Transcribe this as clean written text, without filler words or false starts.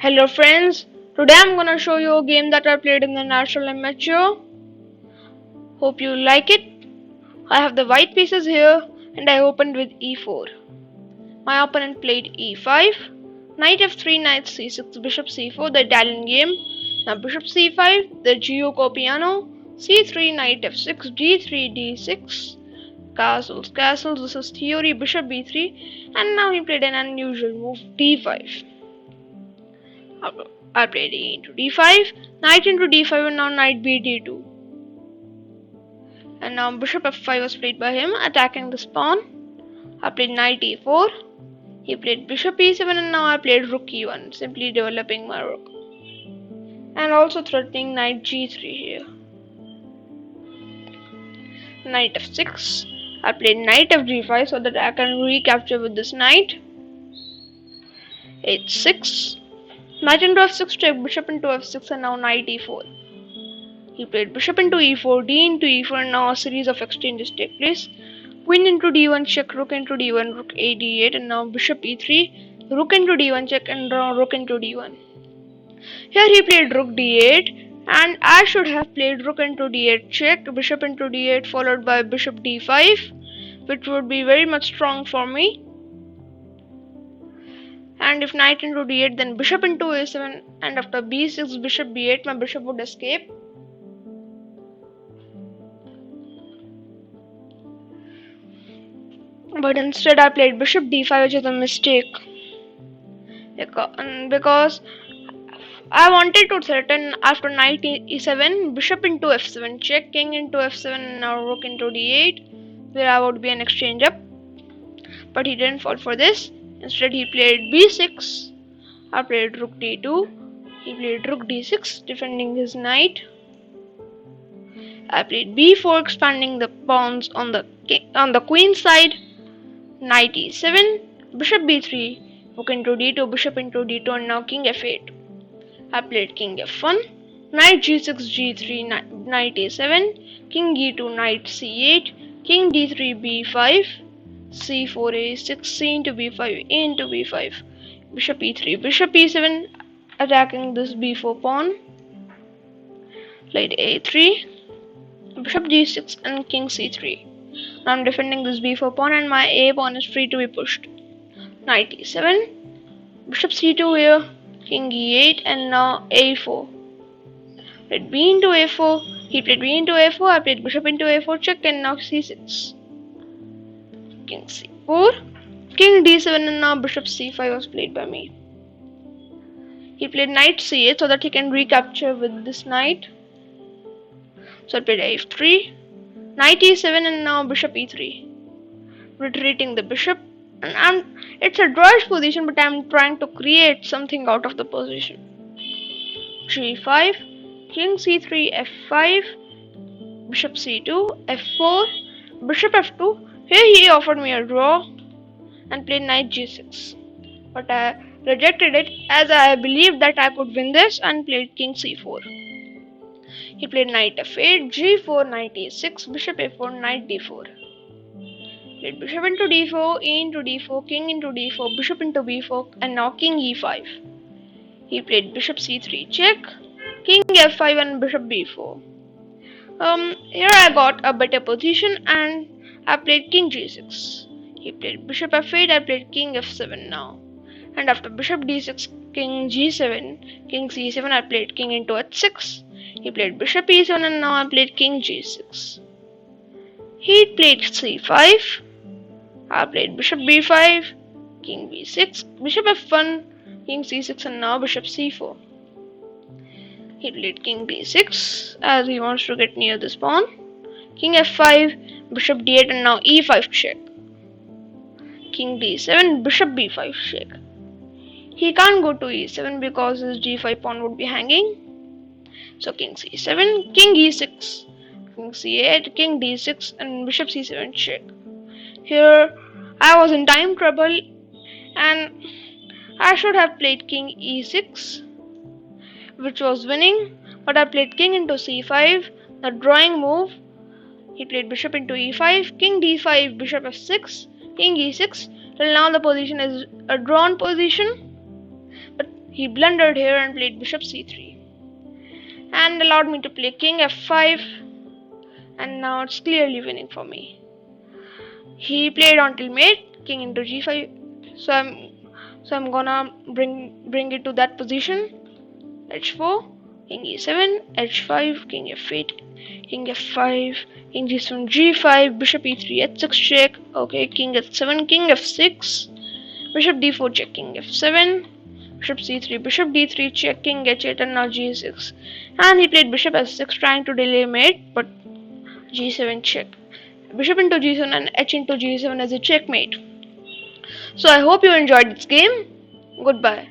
Hello friends, today I'm gonna show you a game that I played in the national amateur. Hope you like it. I have the white pieces here and I opened with e4. My opponent played e5, knight f3, knight c6, bishop c4, the Italian game. Now bishop c5, the Gioco piano, c3, knight f6, d3, d6, castles, this is theory, bishop b3, and now he played an unusual move, d5. I played e into d5, knight into d5, and now knight b d2. And now bishop f5 was played by him, attacking this pawn. I played knight e4. He played bishop e7, and now I played rook e1, simply developing my rook. And also threatening knight g3 here. Knight f6. I played knight fg5 so that I can recapture with this knight. h6. Knight into f6, check bishop into f6, and now knight e4. He played bishop into e4, d into e4, and now a series of exchanges take place. Queen into d1 check, rook into d1, rook a d8, and now bishop e3, rook into d1 check, and now rook into d1. Here he played rook d8, and I should have played rook into d8 check, bishop into d8 followed by bishop d5, which would be very much strong for me. And if knight into d8, then bishop into a7, and after b6, bishop b8, my bishop would escape. But instead I played bishop d5, which is a mistake. Because I wanted to threaten after knight e7, bishop into f7 check, king into f7, and now rook into d8, where I would be an exchange up. But he didn't fall for this. Instead he played b6. I played rook d2. He played rook d6, defending his knight. I played b4, expanding the pawns on the queen side. Knight e7, bishop b3, rook into d2, bishop into d2, and now king f8. I played king f1, knight g6, g3, knight a7, king e2, knight c8, king d3, b5, c4, a6, c into b5, a into b5, bishop e3, bishop e7, attacking this b4 pawn. Played a3, bishop g6, and king c3. Now I'm defending this b4 pawn, and my a pawn is free to be pushed. Knight e7, bishop c2 here, king e8, and now a4. Played b into a4, he played b into a4, I played bishop into a4 check, and now c6. King c4, king d7, and now bishop c5 was played by me. He played knight c8 so that he can recapture with this knight. So I played a3, knight e7, and now bishop e3, retreating the bishop. And it's a drawish position, but I'm trying to create something out of the position. g5, king c3, f5, bishop c2, f4, bishop f2. Here he offered me a draw and played knight g6, but I rejected it as I believed that I could win this and played king c4. He played knight f8, g4, knight e6, bishop a4, knight d4. Played bishop into d4, e into d4, king into d4, bishop into b4, and now king e5. He played bishop c3 check, king f5, and bishop b4. Here I got a better position and I played king g6. He played bishop f8, I played king f7 now. And after bishop d6, king g7, king c7, I played king into h6. He played bishop e7, and now I played king g6. He played c5. I played bishop b5, king b6, bishop f1, king c6, and now bishop c4. He played king d6 as he wants to get near this pawn. King f5, bishop d8, and now e5 check. King d7, bishop b5 check. He can't go to e7 because his g5 pawn would be hanging. So king c7, king e6, king c8, king d6, and bishop c7 check. Here I was in time trouble and I should have played king e6, which was winning, but I played king into c5, the drawing move. He played bishop into e5, king d5, bishop f6, king e6. Till now the position is a drawn position, but He blundered here and played bishop c3 and allowed me to play king f5, and now it's clearly winning for me. He played until mate, king into g5, so I'm gonna bring it to that position. h4, king e7, h5, king f8, king f5, king g7, g5, bishop e3, h6 check. Okay, king h7, king f6, bishop d4 check, king f7, bishop c3, bishop d3 check, king h8, and now g6. And he played bishop s6 trying to delay mate, but g7 check. Bishop into g7 and h into g7 as a checkmate. So I hope you enjoyed this game. Goodbye.